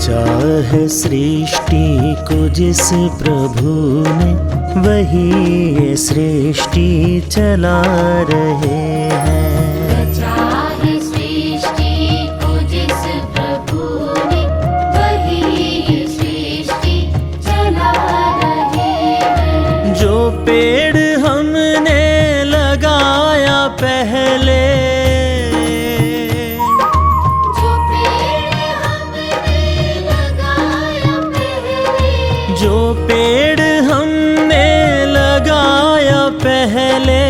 रचा है सृष्टि को जिस प्रभु ने, वही ये सृष्टि चला रहे हैं। रचा है सृष्टि को जिस प्रभु ने, वही ये सृष्टि चला रहे हैं। जो पेड़ हमने लगाया पहले, जो पेड़ हमने लगाया पहले,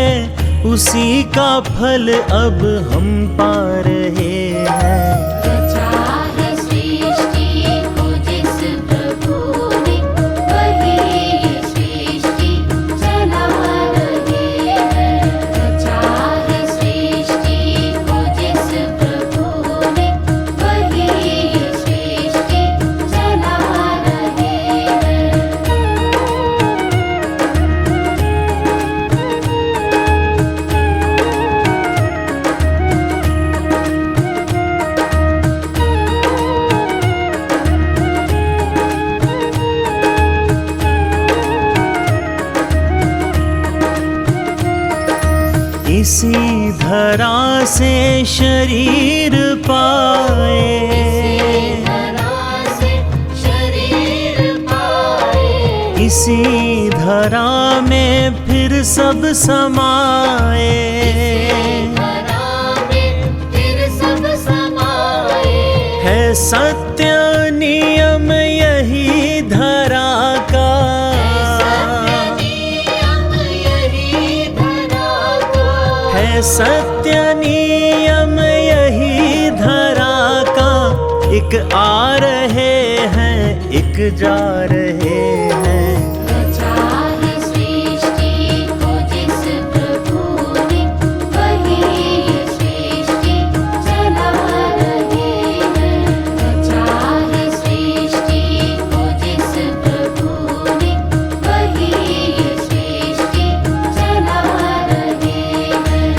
उसी का फल अब हम पा रहे हैं। रचा है सृष्टि को जिस प्रभु ने, वही ये सृष्टि चला रहे हैं। रचा है सृष्टि को जिस प्रभु ने, वही ये सृष्टि चला रहे हैं। इसी धरा से शरीर पाए, धरा से शरीर पाए, इसी धरा में फिर सब समाए। धरा में फिर सब समाए। है सत्य नियम यही धरा का, सत्य नियम यही धरा का। एक आ रहे हैं, एक जा रहे हैं। रचा है सृष्टि को जिस प्रभु ने, वही ये सृष्टि चला रहे हैं। रचा है सृष्टि को जिस प्रभु ने, वही ये सृष्टि चला रहे हैं।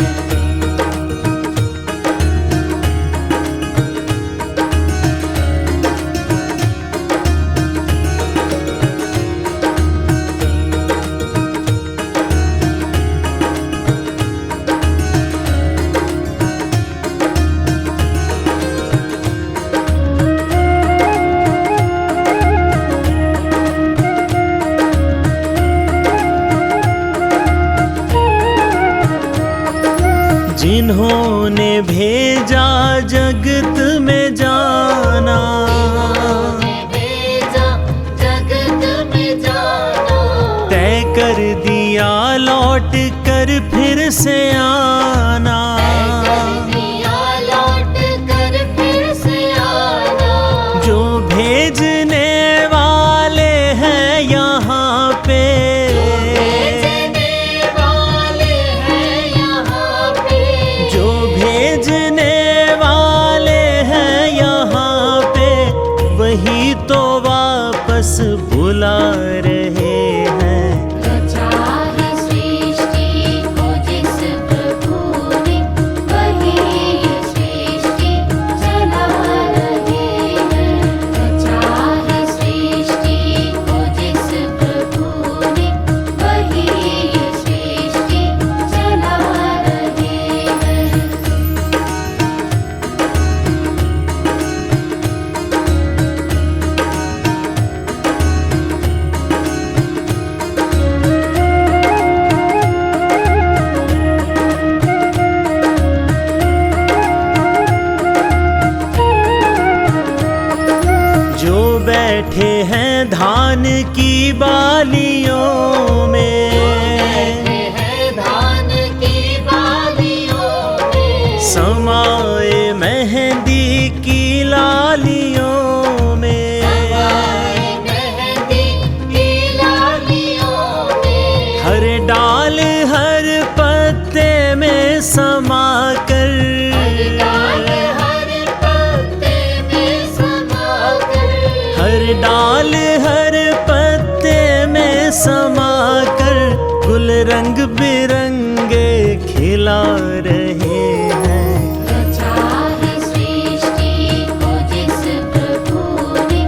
जिन्होंने भेजा जगत में जाना, भेजा जगत में जाना, तय कर दिया लौट कर फिर से आना। दिया लौट कर फिर से आना। जो भेजने वाले हैं यहाँ पे, जो भेजने वाले हैं यहाँ पे, वही तो वापस बुला रहे हैं। रचा है सृष्टि को जिस प्रभु ने, वही ये सृष्टि चला रहे हैं। रचा है सृष्टि को जिस प्रभु ने, वही ये सृष्टि चला रहे हैं। जो बैठे हैं धान की बालियों में, है धान की बालियों में, समाए मेहंदी की लालियों में। मेहंदी की लालियों में, हर डाल हर पत्ते में समा कर, हर पत्ते में समा कर, हर डाल हर पत्ते में समा कर, गुल रंग बिरंगे खिला रहे हैं। रचा है सृष्टि को जिस प्रभु ने,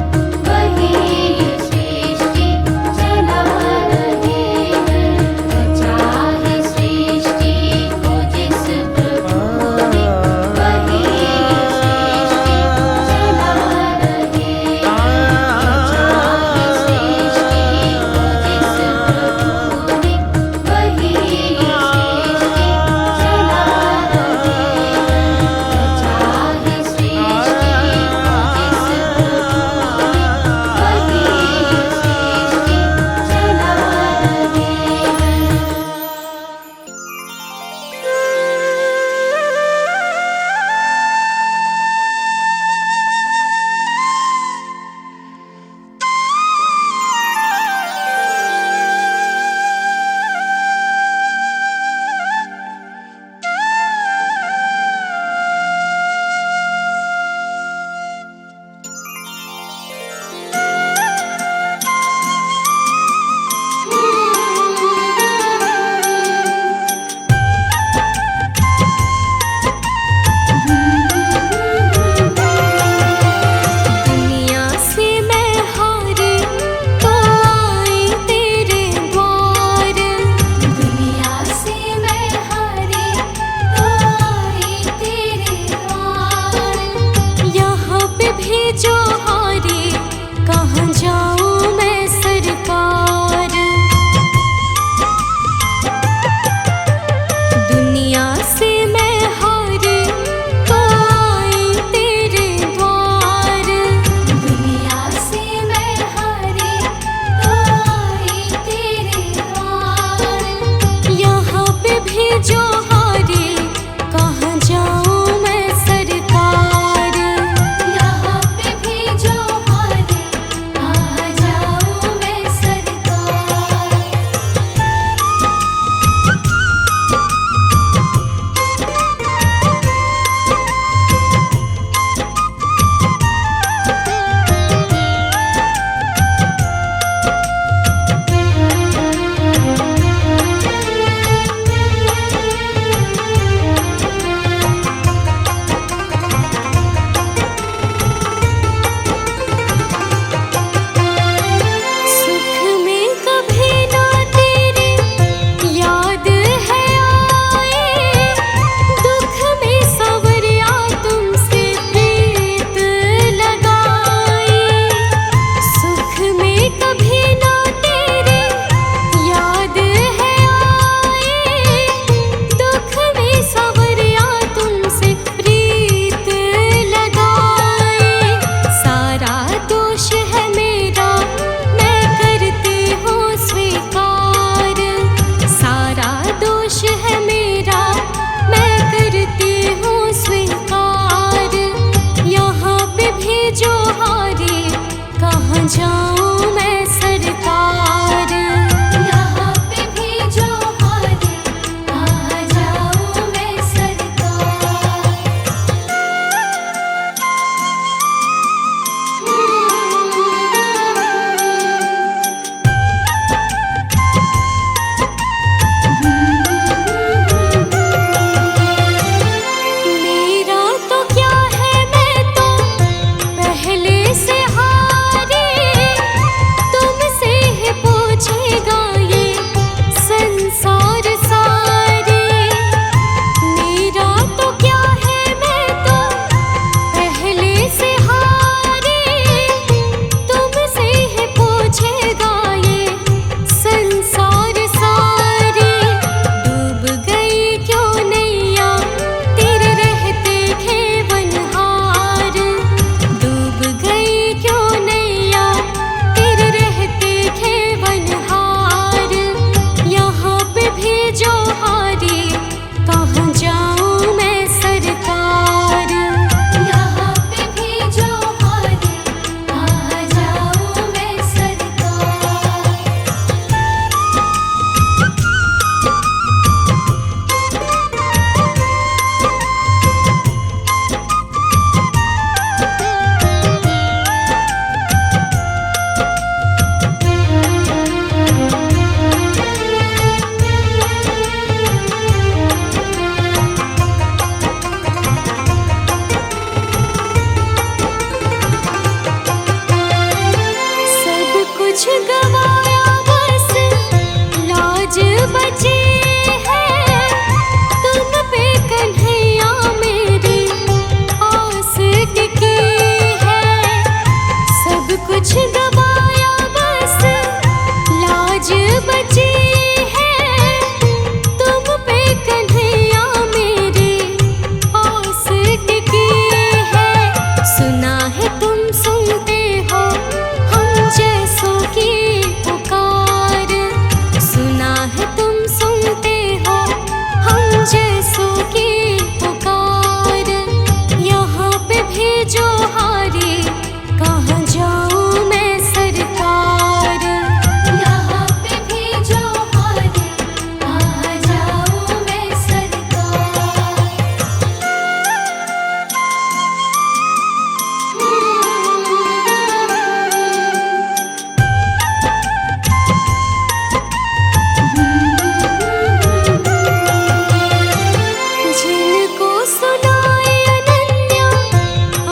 सुनाए अनन्या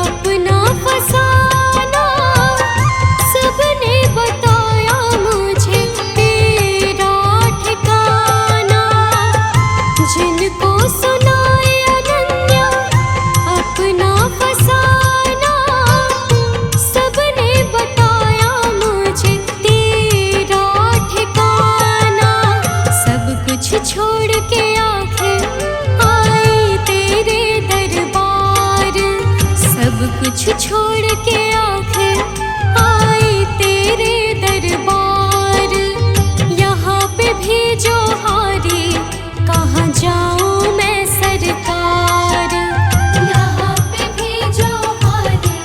अपना फसाना, सबने बताया मुझे तेरा ठिकाना। जिनको सुनाए अनन्या अपना फसाना, सबने बताया मुझे तेरा ठिकाना। सब कुछ छोड़ के आखिर आई तेरे दरबार, सब कुछ छोड़ के आखिर आई तेरे दरबार। यहाँ पे भी जो हारी कहाँ जाऊँ मैं सरकार, यहाँ पे भी जो हारी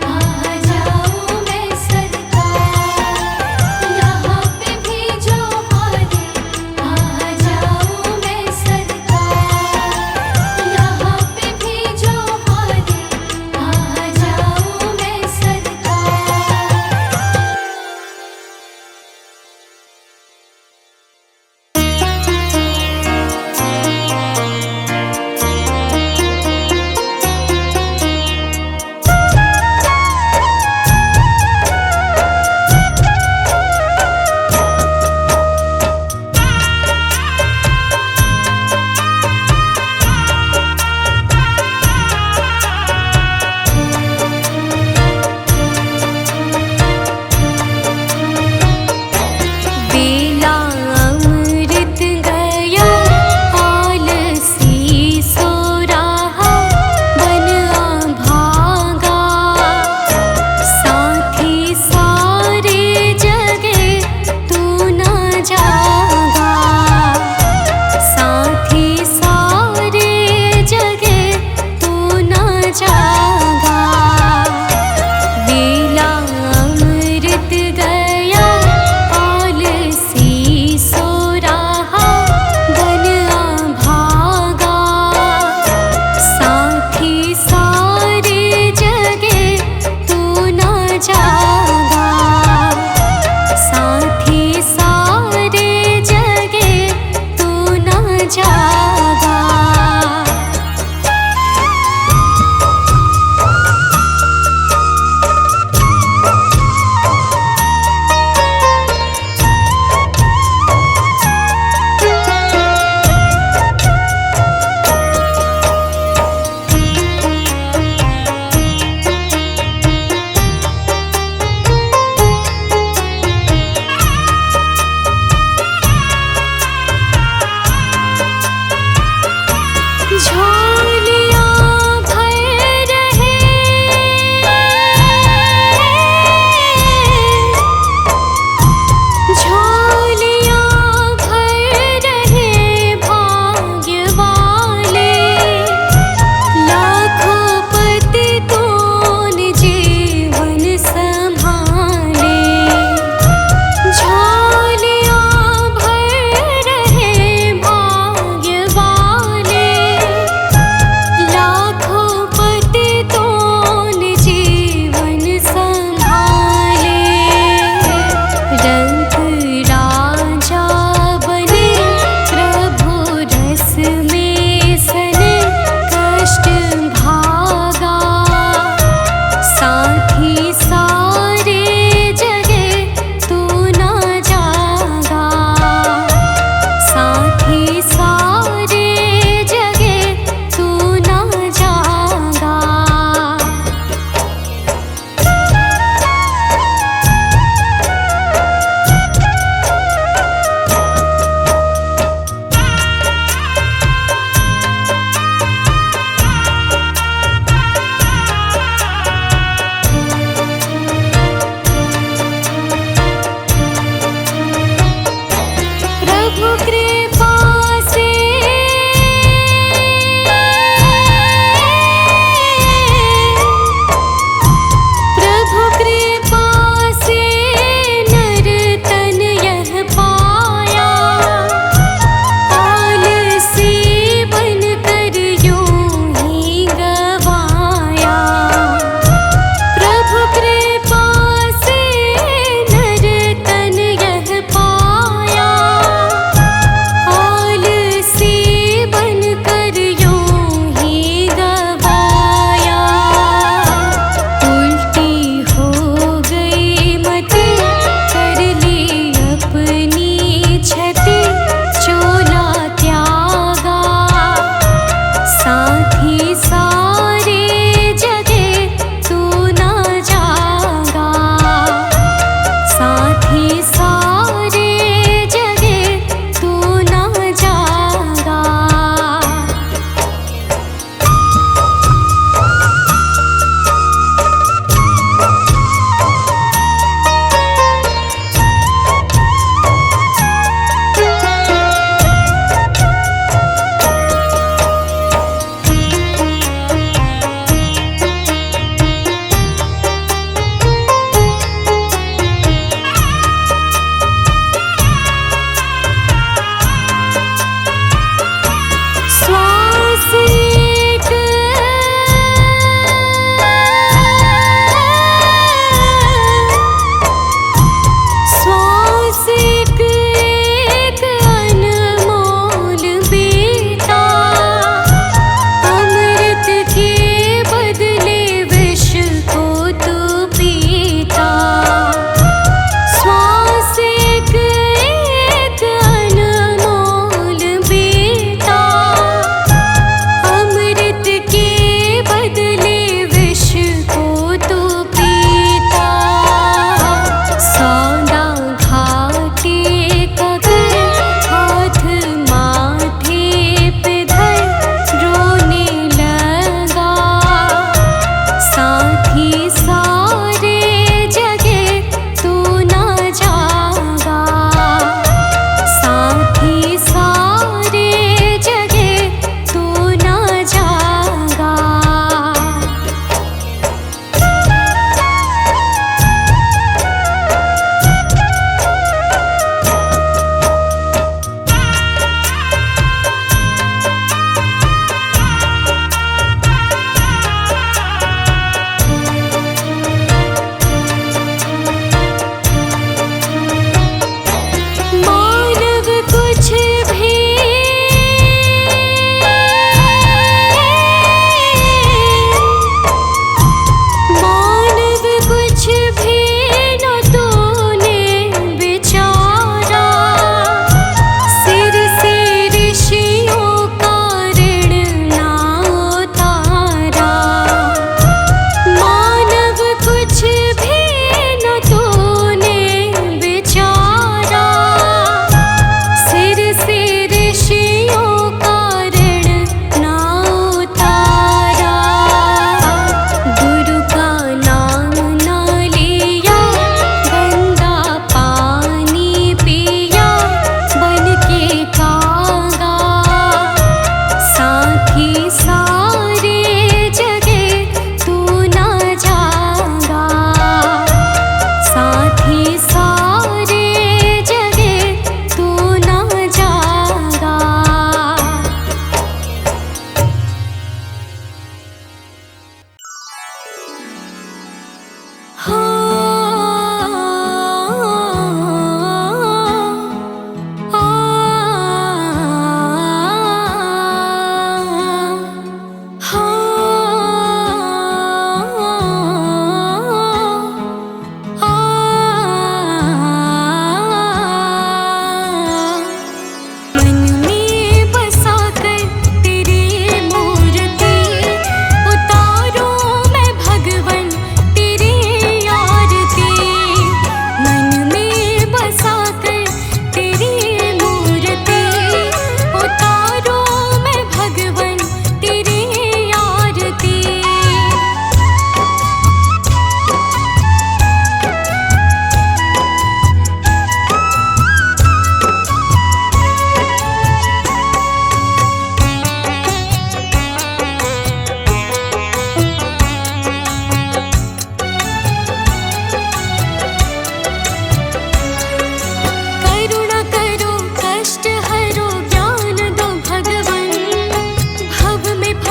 कहाँ जाऊँ मैं सरकार, यहाँ पे भी जो हारी कहाँ जाऊँ मैं सरकार, यहाँ पे भी जो हारी कहाँ जाऊँ मैं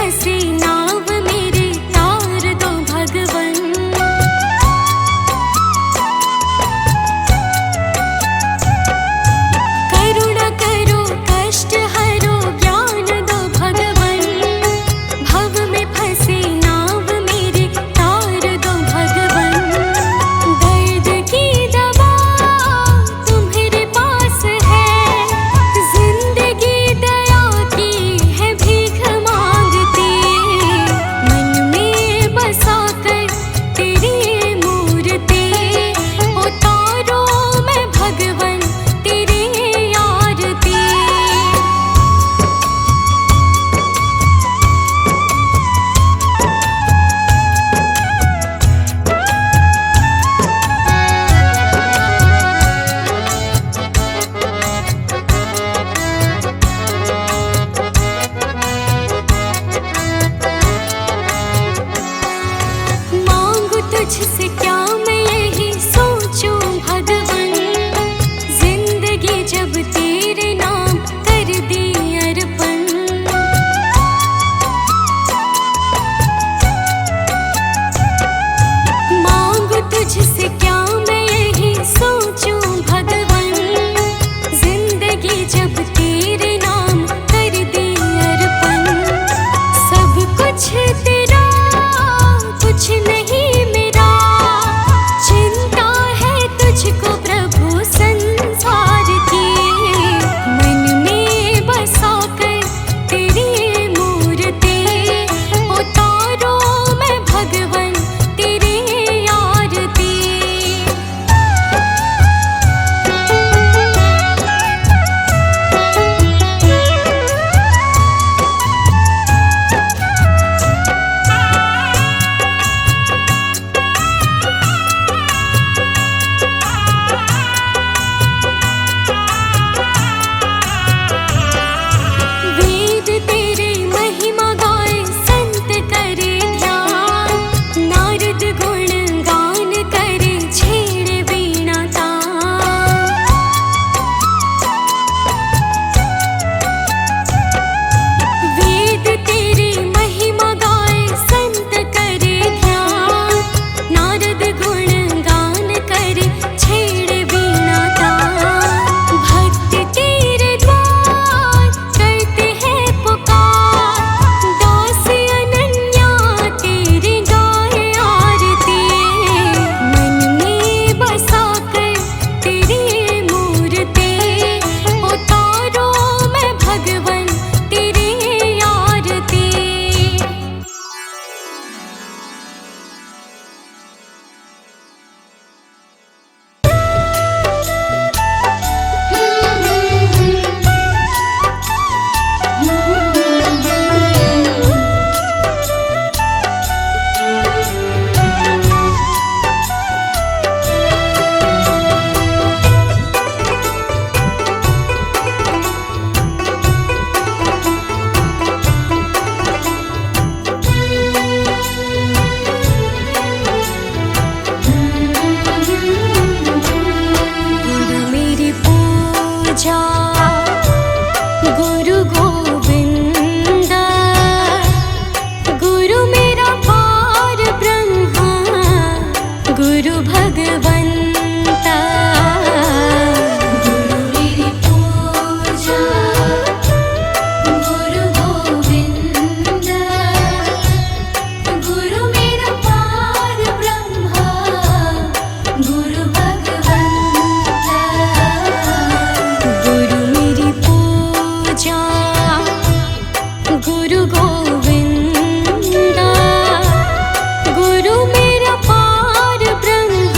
फंसी नाव मेरे तार दो भगवन। करुणा करो कष्ट हरो ज्ञान दो भगवन। भव में फंसी नाव मेरे तार दो भगवन। दर्द की दवा तुम्हारे पास है, जिंदगी दया की है भीख मांगती। मन में बसा कर तेरी मूर्ति, उतारो मैं भगवन तेरी आरती। मांगू तुझसे क्या मैं यही सोचूं भगवन। जिंदगी जब तेरे नाम कर दी अर्पण। मांगू तुझसे क्या मैं यही सोचूं भगवन। जिंदगी जब तेरे नाम कर दी अर्पण। सब कुछ तेरा कुछ नहीं मेरा, चिंता है तुझको प्रभु संसार की। मन में बसा कर तेरी मूर्ति, उतारो मैं भगवन तेरी आरती। वेद तेरे महिमा गाए संत करे ध्यान। नारद गुण गान करे छेड़े वीणा तान। वेद तेरे महिमा गाए संत करे ध्यान। नारद गुण गान करे छेड़े वीणा तान। भक्त तेरे द्वार करते हैं पुकार, दास अनन्या तेरी गाए आरती। मन में बसा कर तेरी मूर्ति, उतारो मैं भगवन तेरी आरती। गुरु मेरी पूजा गुरु गोविंद। गुरु मेरा पार ब्रह्मा गुरु भगवंता। गुरु मेरी पूजा गुरु गोविंद। गुरु मेरा पार ब्रह्मा गुरु भगवंता। गुरु मेरी पूजा गुरु गोविंद। गुरु मेरा पार ब्रह्मा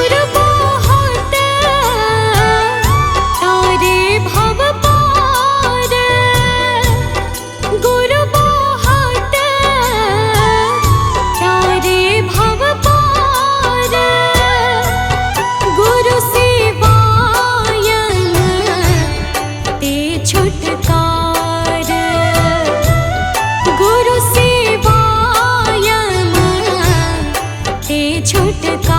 गुरु बहुत तारे भव पार, गुरु बहुत तारे भव पार, गुरु सेवायन ते छुटकार, गुरु सेवायन ते छुटकार।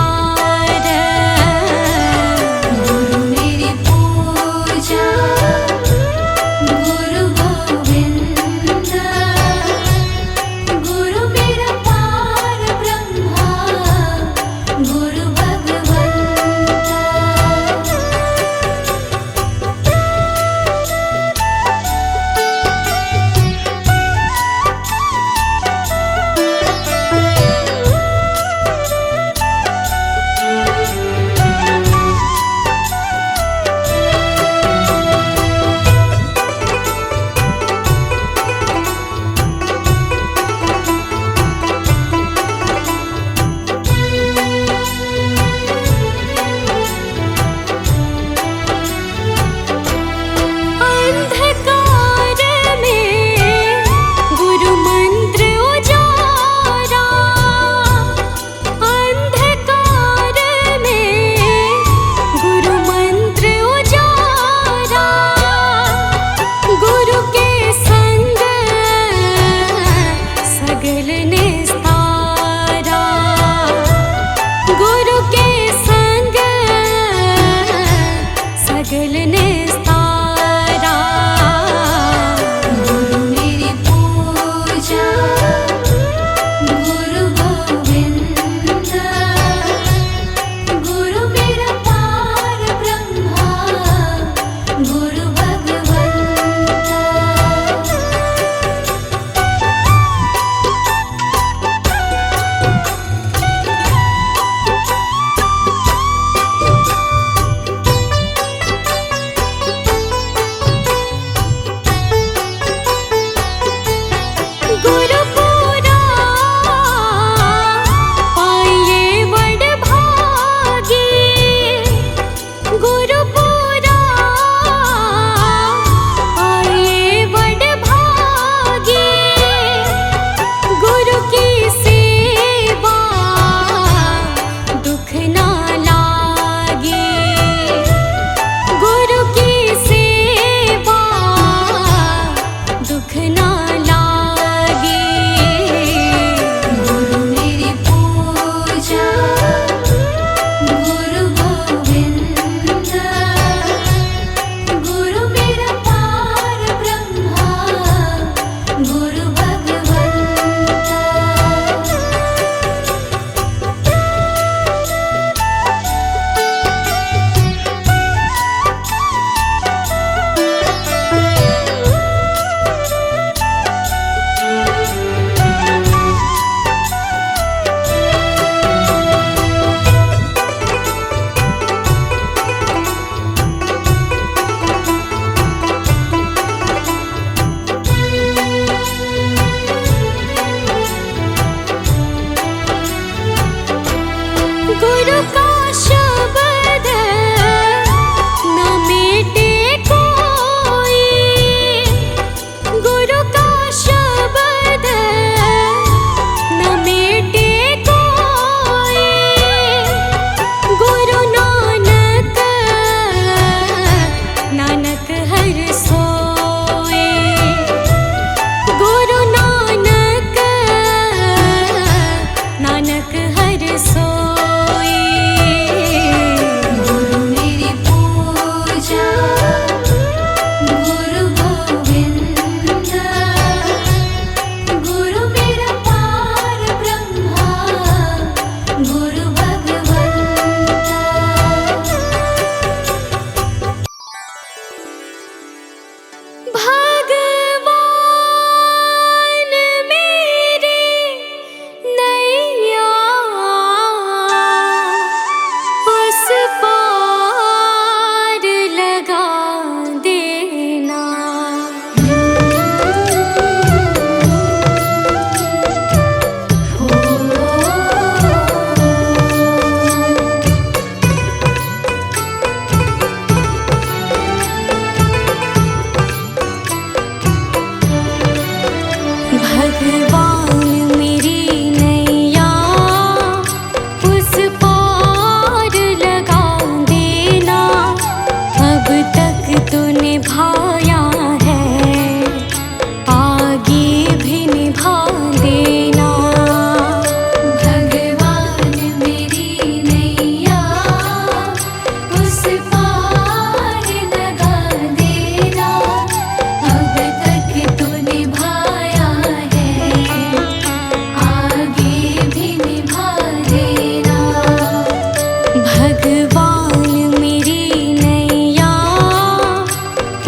भगवान मेरी नैया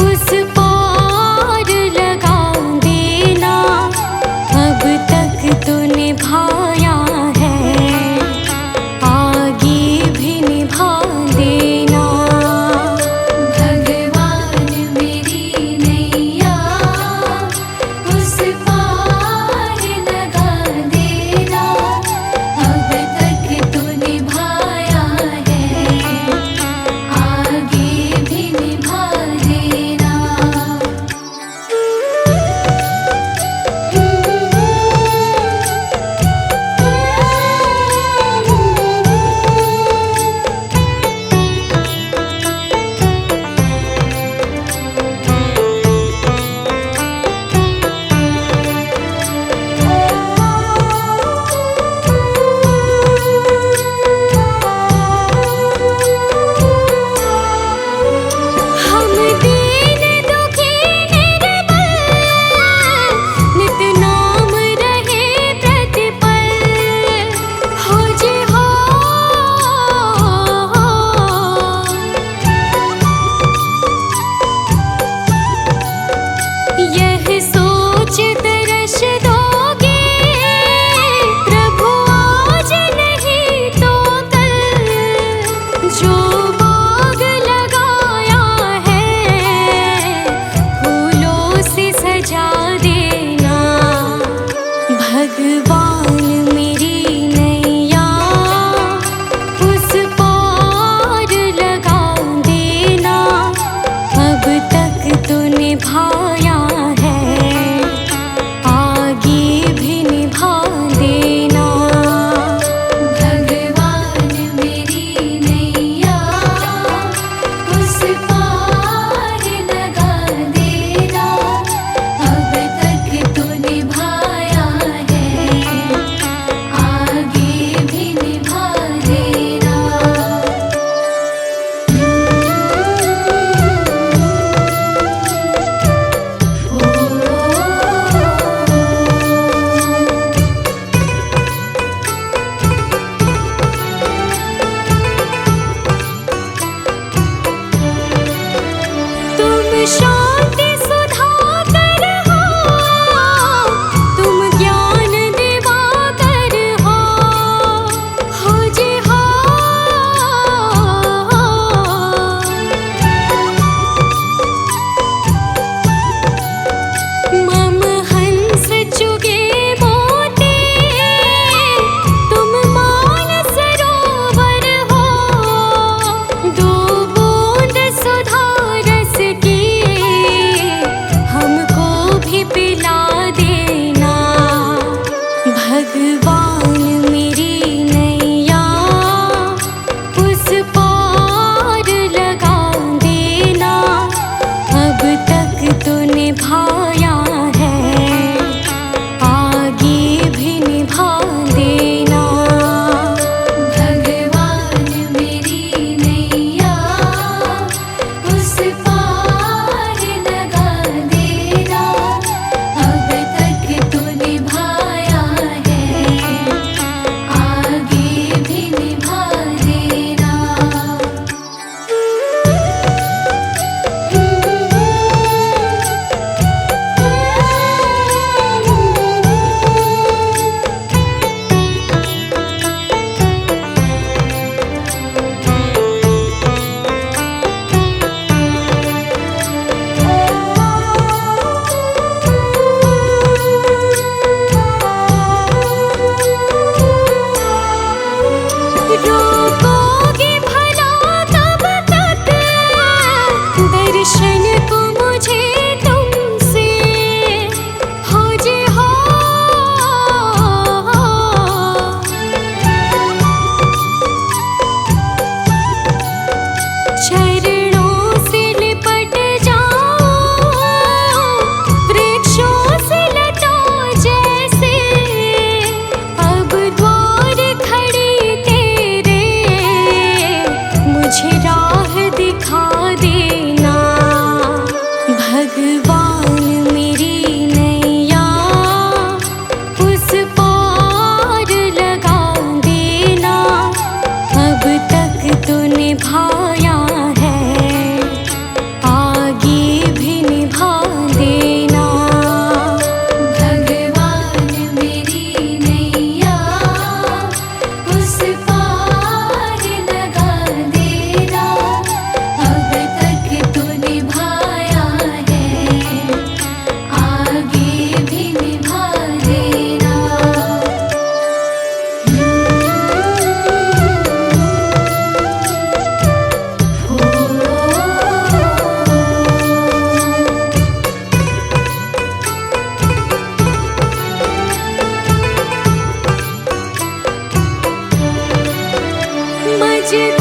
उस पार लगा देना, अब तक तो निभाया है, आगे भी निभा देना। भगवान मेरी नैया उस पार लगा देना, अब तक तो निभाया है,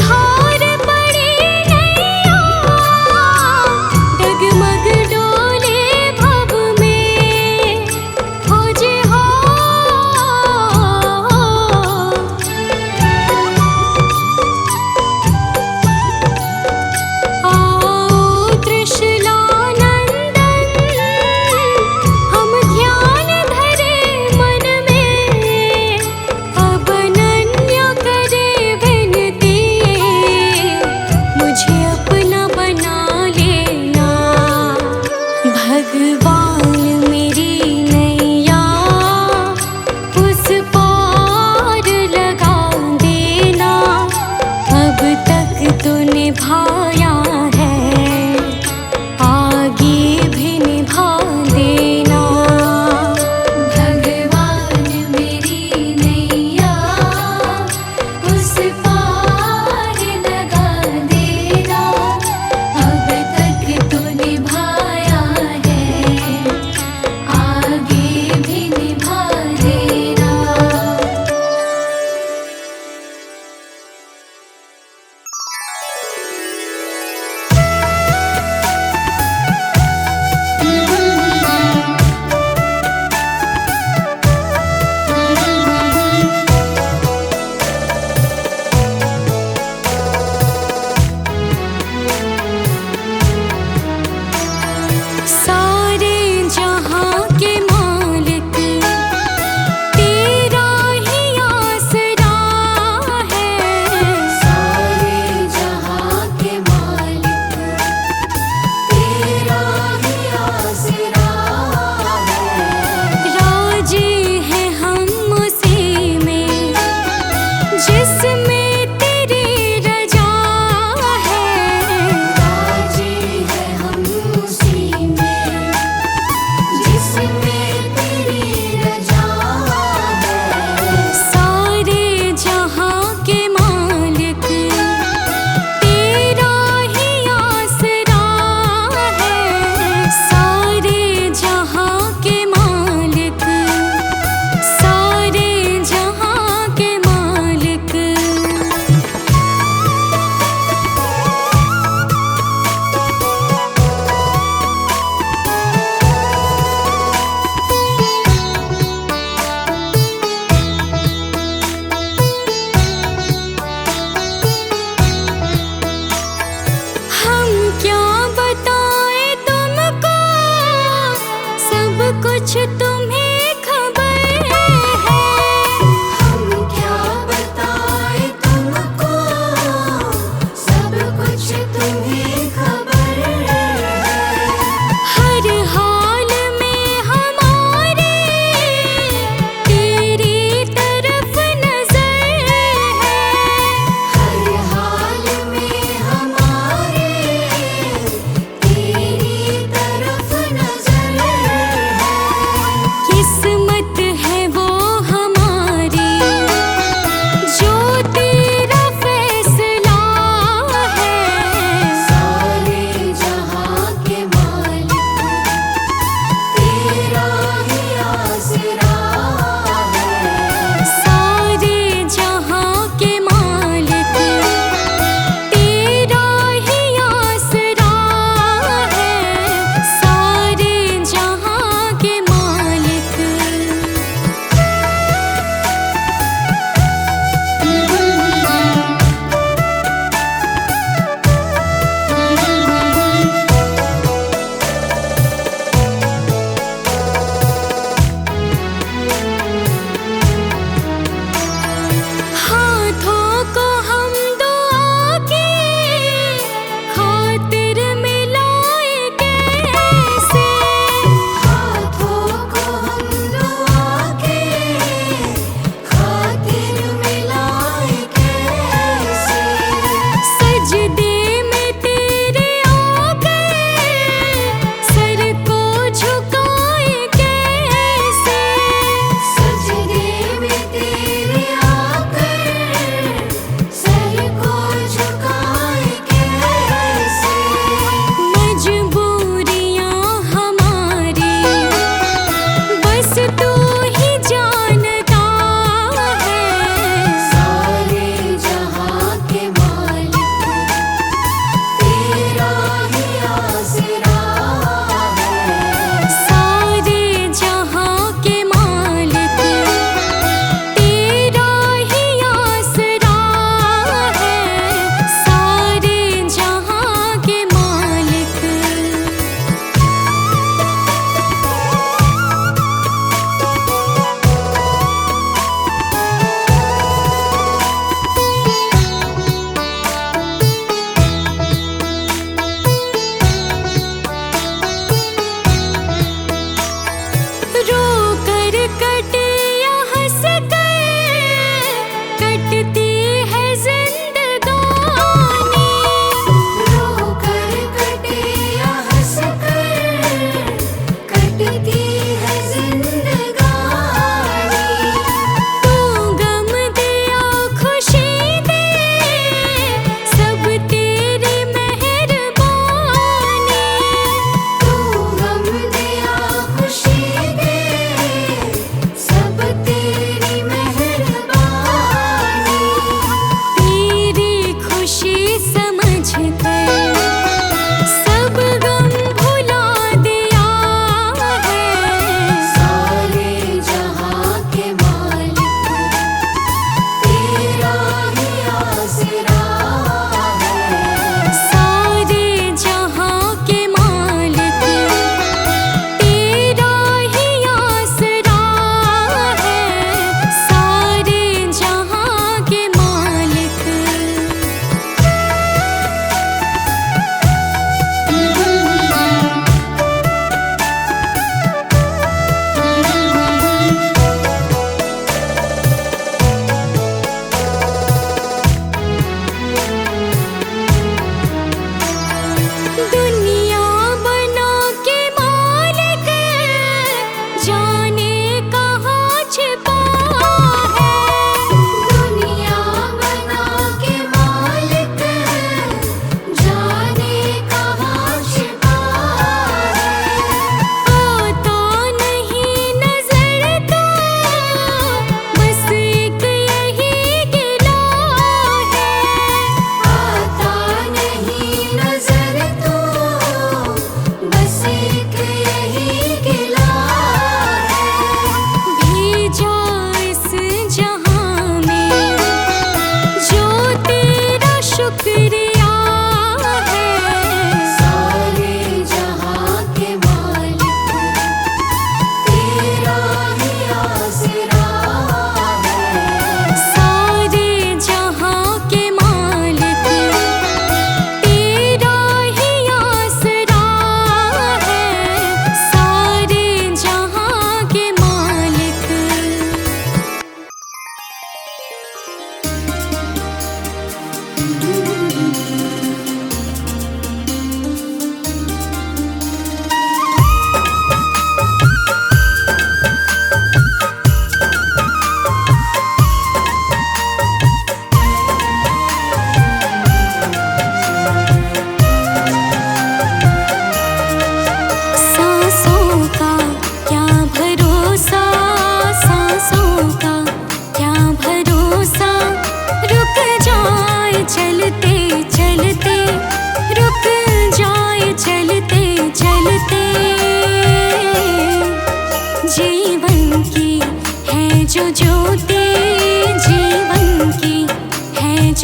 ठार पड़ी नैया, डगमग डोले भव में, हो जे हो। आओ त्रिशूलानंदन, हम ध्यान धरे मन में, अब अनन्य करे विनती,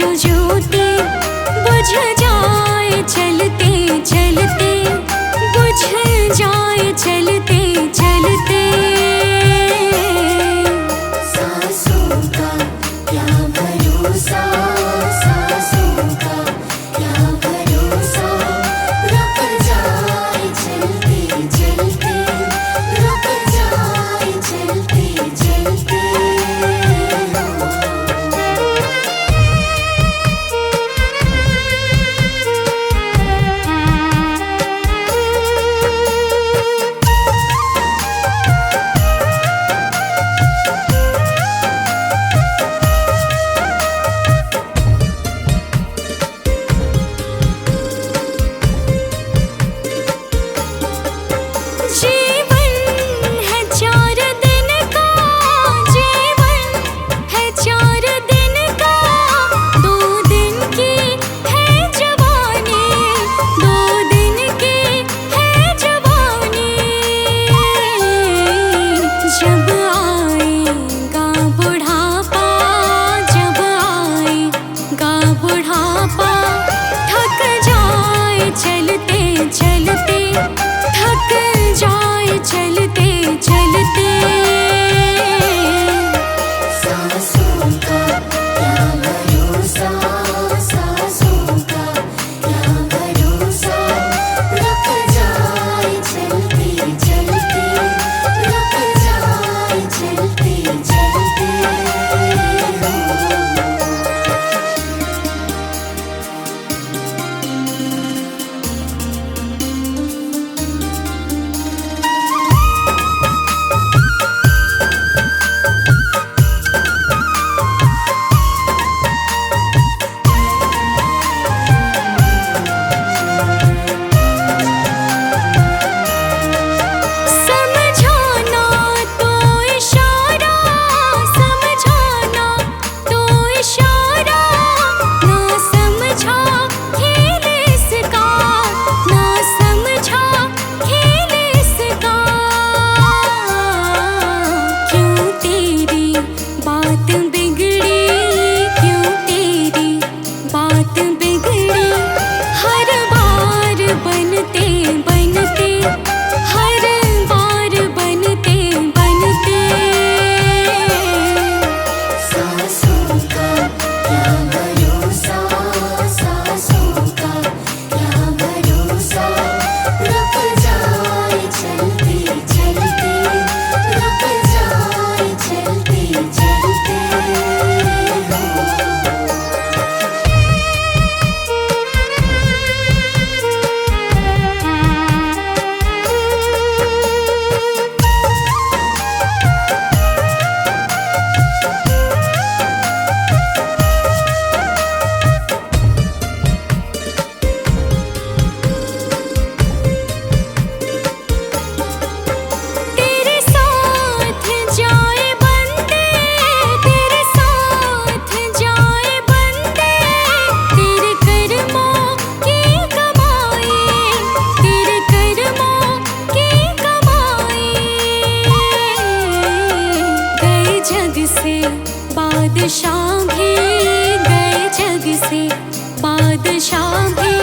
जो ज्योति बुझ जाए चलते चलते, बुझ जाए चलते चलते। सांसों का क्या भरोसा, सांसों का क्या भरोसा, रुक जाए चलते चलते, रुक जाए चलते चलते। जीवन है 4 दिन का, जीवन है 4 दिन का, 2 दिन की है जवानी, 2 दिन की है जवानी। जब आएगा बुढ़ापा, जब आएगा बुढ़ापा, थक जाए चलते चलते, थक जाए चलते चलते। सांसों का क्या भरोसा, सांसों का क्या भरोसा, रुक जाए चलते चलते, रुक जाए चलते चलते। समझाना तो इशारा, समझाना तो इशारा, ना समझा खेल इसका, ना समझा खेल इसका। क्यों तेरी बात बिगड़ी, क्यों तेरी बात बिगड़ी, हर बार बनते बनते, हर बार बनते बनते। सांसों का क्या भरोसा, सांसों का क्या भरोसा, रुक जाए चलते चलते, रुक जाए चलते चलते। तेरे साथ जाए बंदे, तेरे साथ जाए बंदे, तेरे कर्मों की कमाई, तेरे कर्मों की कमाई। गए जग से बादशाह भी, गए जग से बादशाह भी,